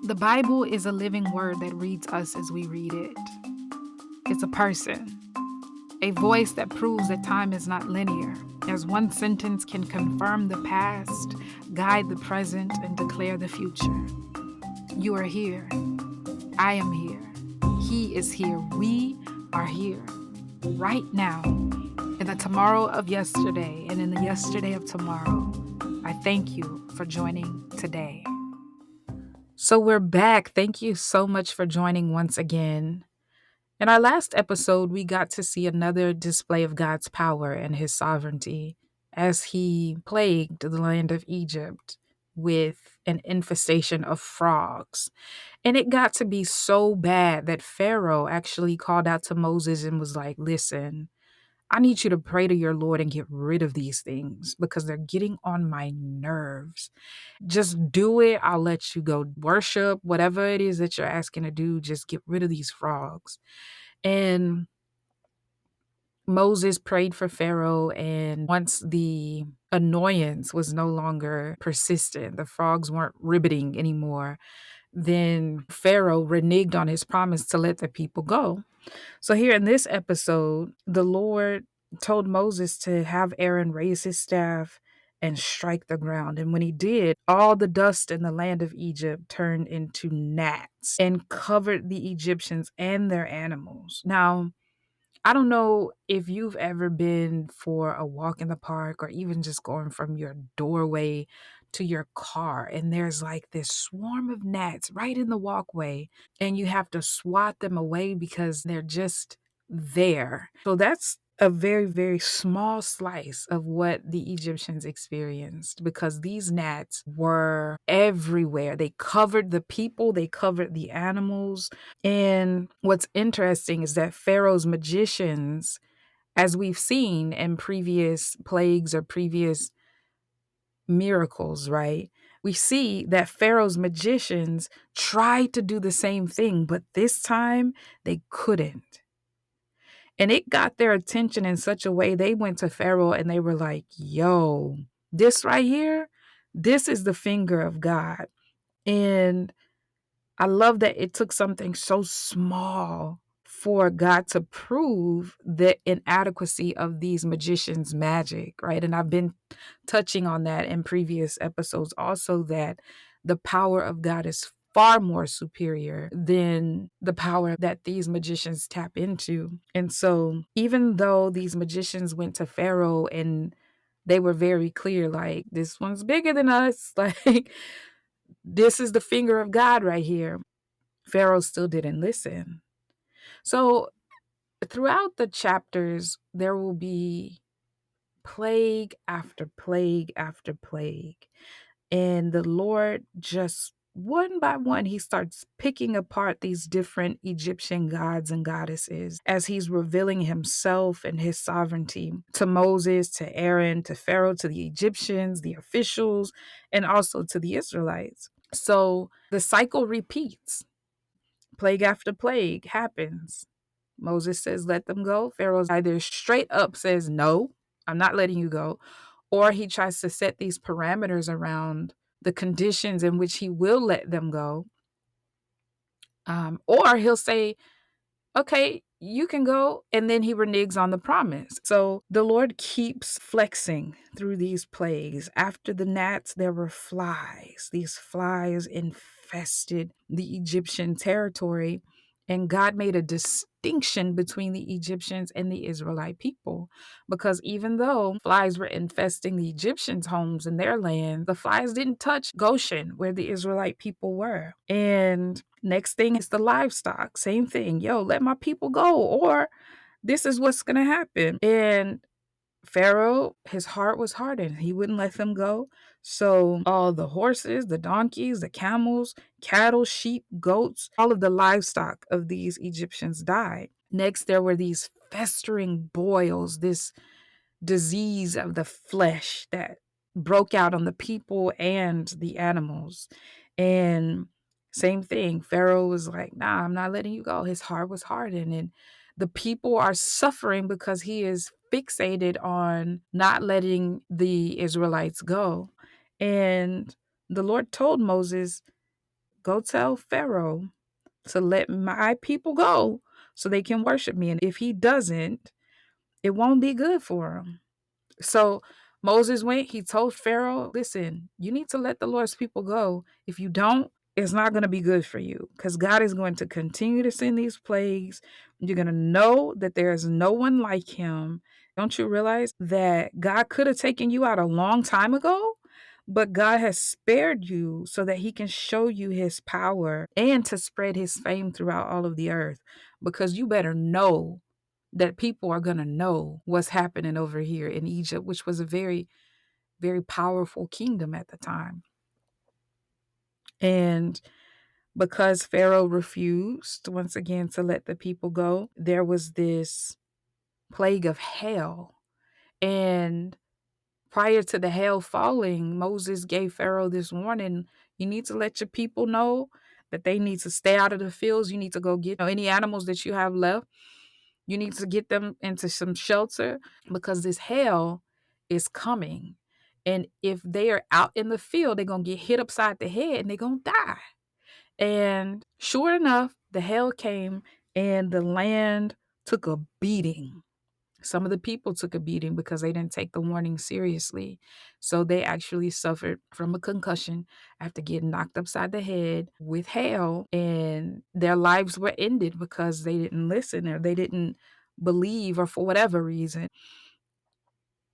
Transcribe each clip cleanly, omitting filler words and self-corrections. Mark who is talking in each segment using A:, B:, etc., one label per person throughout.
A: The Bible is a living word that reads us as we read it. It's a person, a voice that proves that time is not linear, as one sentence can confirm the past, guide the present, and declare the future. You are here. I am here. He is here. We are here right now. In the tomorrow of yesterday and in the yesterday of tomorrow, I thank you for joining today. So we're back. Thank you so much for joining once again. In our last episode, we got to see another display of God's power and his sovereignty as he plagued the land of Egypt with an infestation of frogs. And it got to be so bad that Pharaoh actually called out to Moses and was like, listen, I need you to pray to your Lord and get rid of these things because they're getting on my nerves. Just do it. I'll let you go worship, whatever it is that you're asking to do. Just get rid of these frogs. And Moses prayed for Pharaoh. And once the annoyance was no longer persistent, the frogs weren't ribbiting anymore, then Pharaoh reneged on his promise to let the people go. So, here in this episode, the Lord told Moses to have Aaron raise his staff and strike the ground. And when he did, all the dust in the land of Egypt turned into gnats and covered the Egyptians and their animals. Now, I don't know if you've ever been for a walk in the park or even just going from your doorway to your car, and there's like this swarm of gnats right in the walkway, and you have to swat them away because they're just there. So that's a very, very small slice of what the Egyptians experienced because these gnats were everywhere. They covered the people, they covered the animals. And what's interesting is that Pharaoh's magicians, as we've seen in previous plagues or previous miracles, right? We see that Pharaoh's magicians tried to do the same thing, but this time they couldn't. And it got their attention in such a way they went to Pharaoh and they were like, yo, this right here, this is the finger of God. And I love that it took something so small for God to prove the inadequacy of these magicians' magic, right? And I've been touching on that in previous episodes also, that the power of God is far more superior than the power that these magicians tap into. And so, even though these magicians went to Pharaoh and they were very clear, like, this one's bigger than us, like, this is the finger of God right here, Pharaoh still didn't listen. So throughout the chapters, there will be plague after plague after plague. And the Lord just one by one, he starts picking apart these different Egyptian gods and goddesses as he's revealing himself and his sovereignty to Moses, to Aaron, to Pharaoh, to the Egyptians, the officials, and also to the Israelites. So the cycle repeats. Plague after plague happens. Moses says, let them go. Pharaoh's either straight up says, no, I'm not letting you go. Or he tries to set these parameters around the conditions in which he will let them go. Or he'll say, okay, you can go. And then he reneges on the promise. So the Lord keeps flexing through these plagues. After the gnats, there were flies. These flies infested the Egyptian territory. And God made a distinction between the Egyptians and the Israelite people. Because even though flies were infesting the Egyptians' homes and their land, the flies didn't touch Goshen, where the Israelite people were. And next thing is the livestock. Same thing. Yo, let my people go, or this is what's going to happen. And Pharaoh, his heart was hardened. He wouldn't let them go. So all the horses, the donkeys, the camels, cattle, sheep, goats, all of the livestock of these Egyptians died. Next, there were these festering boils, this disease of the flesh that broke out on the people and the animals. And same thing, Pharaoh was like, nah, I'm not letting you go. His heart was hardened. And the people are suffering because he is fixated on not letting the Israelites go. And the Lord told Moses, Go tell Pharaoh to let my people go so they can worship me. And if he doesn't, it won't be good for him. So Moses went, he told Pharaoh, listen, you need to let the Lord's people go. If you don't, it's not going to be good for you because God is going to continue to send these plagues. You're going to know that there is no one like him. Don't you realize that God could have taken you out a long time ago? But God has spared you so that he can show you his power and to spread his fame throughout all of the earth. Because you better know that people are going to know what's happening over here in Egypt, which was a very, very powerful kingdom at the time. And because Pharaoh refused once again to let the people go, there was this plague of hail. And prior to the hail falling, Moses gave Pharaoh this warning: you need to let your people know that they need to stay out of the fields. You need to go get any animals that you have left. You need to get them into some shelter because this hail is coming. And if they are out in the field, they're going to get hit upside the head and they're going to die. And sure enough, the hail came and the land took a beating. Some of the people took a beating because they didn't take the warning seriously. So they actually suffered from a concussion after getting knocked upside the head with hail, and their lives were ended because they didn't listen or they didn't believe, or for whatever reason.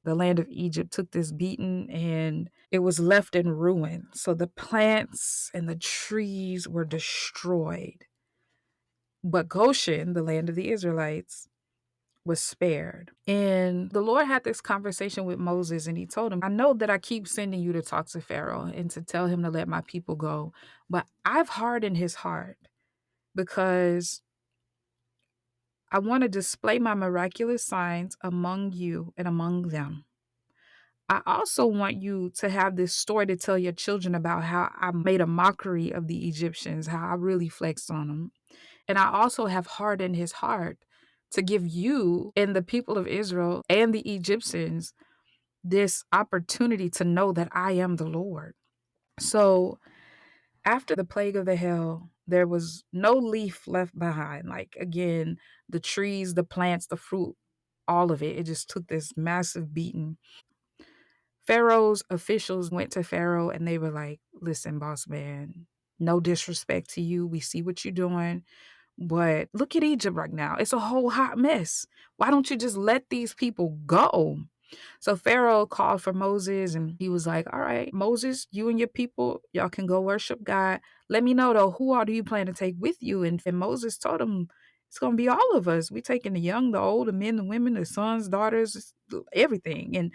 A: The land of Egypt took this beating and it was left in ruin. So the plants and the trees were destroyed. But Goshen, the land of the Israelites, was spared. And the Lord had this conversation with Moses and he told him, I know that I keep sending you to talk to Pharaoh and to tell him to let my people go, but I've hardened his heart because I want to display my miraculous signs among you and among them. I also want you to have this story to tell your children about how I made a mockery of the Egyptians, how I really flexed on them. And I also have hardened his heart to give you and the people of Israel and the Egyptians this opportunity to know that I am the Lord. So after the plague of the hail, there was no leaf left behind. Like, again, the trees, the plants, the fruit, all of it. It just took this massive beating. Pharaoh's officials went to Pharaoh and they were like, listen, boss man, no disrespect to you. We see what you're doing. But look at Egypt right now. It's a whole hot mess. Why don't you just let these people go? So Pharaoh called for Moses and he was like, all right, Moses, you and your people, y'all can go worship God. Let me know though, who all do you plan to take with you? And Moses told him, it's going to be all of us. We taking the young, the old, the men, the women, the sons, daughters, everything. And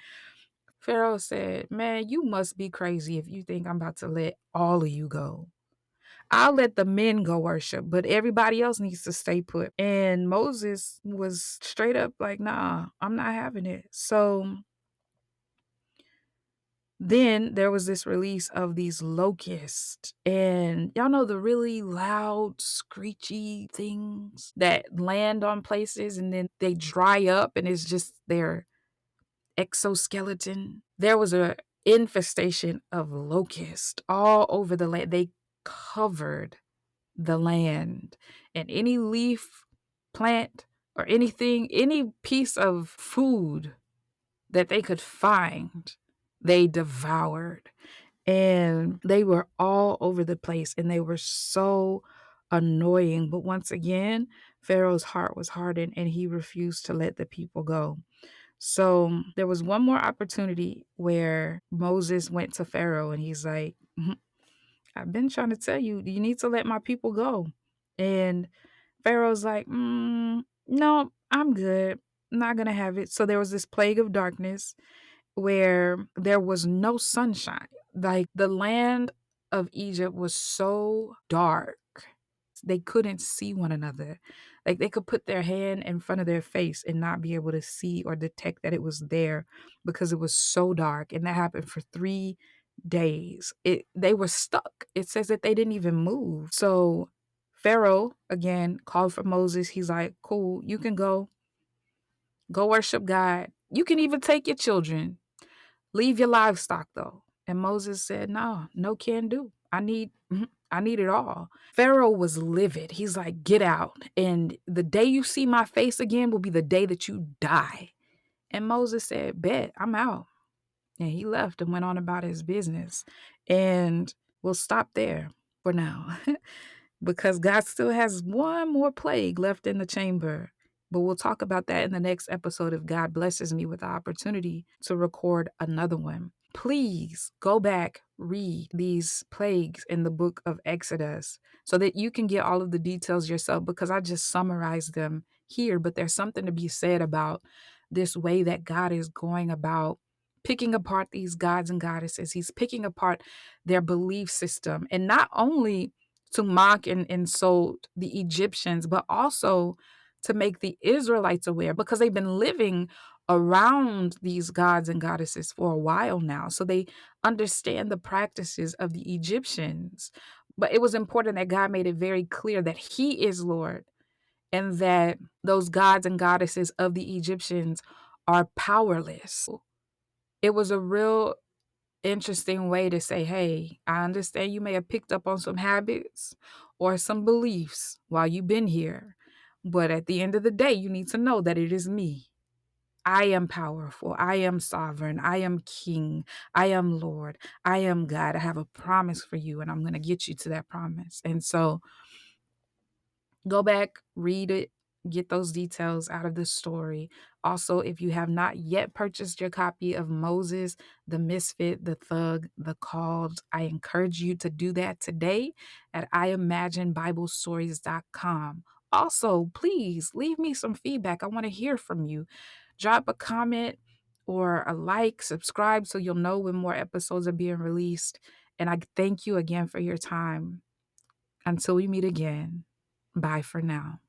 A: Pharaoh said, man, you must be crazy if you think I'm about to let all of you go. I'll let the men go worship, but everybody else needs to stay put. And Moses was straight up like, nah, I'm not having it. So then there was this release of these locusts. And y'all know the really loud, screechy things that land on places and then they dry up and it's just their exoskeleton. There was a infestation of locusts all over the land. They covered the land, and any leaf, plant, or anything, any piece of food that they could find, they devoured. And they were all over the place and they were so annoying. But once again, Pharaoh's heart was hardened and he refused to let the people go. So there was one more opportunity where Moses went to Pharaoh and he's like, I've been trying to tell you, you need to let my people go. And Pharaoh's like, no, I'm good. I'm not going to have it. So there was this plague of darkness where there was no sunshine. Like the land of Egypt was so dark. They couldn't see one another. Like they could put their hand in front of their face and not be able to see or detect that it was there because it was so dark. And that happened for 3 days. They were stuck. It says that they didn't even move. So Pharaoh again called for Moses. He's like, cool, you can go worship God. You can even take your children. Leave your livestock though. And Moses said, no can do. I need it all. Pharaoh was livid. He's like, get out. And the day you see my face again will be the day that you die. And Moses said, bet, I'm out. And he left and went on about his business. And we'll stop there for now because God still has one more plague left in the chamber. But we'll talk about that in the next episode if God blesses me with the opportunity to record another one. Please go back, read these plagues in the book of Exodus so that you can get all of the details yourself, because I just summarized them here. But there's something to be said about this way that God is going about picking apart these gods and goddesses. He's picking apart their belief system, and not only to mock and insult the Egyptians, but also to make the Israelites aware, because they've been living around these gods and goddesses for a while now. So they understand the practices of the Egyptians. But it was important that God made it very clear that He is Lord, and that those gods and goddesses of the Egyptians are powerless. It was a real interesting way to say, hey, I understand you may have picked up on some habits or some beliefs while you've been here, but at the end of the day, you need to know that it is me. I am powerful. I am sovereign. I am king. I am Lord. I am God. I have a promise for you, and I'm going to get you to that promise. And so go back, read it, get those details out of the story. Also, if you have not yet purchased your copy of Moses, the Misfit, the Thug, the Called, I encourage you to do that today at imaginebiblestories.com. Also, please leave me some feedback. I want to hear from you. Drop a comment or a like, subscribe so you'll know when more episodes are being released. And I thank you again for your time. Until we meet again, bye for now.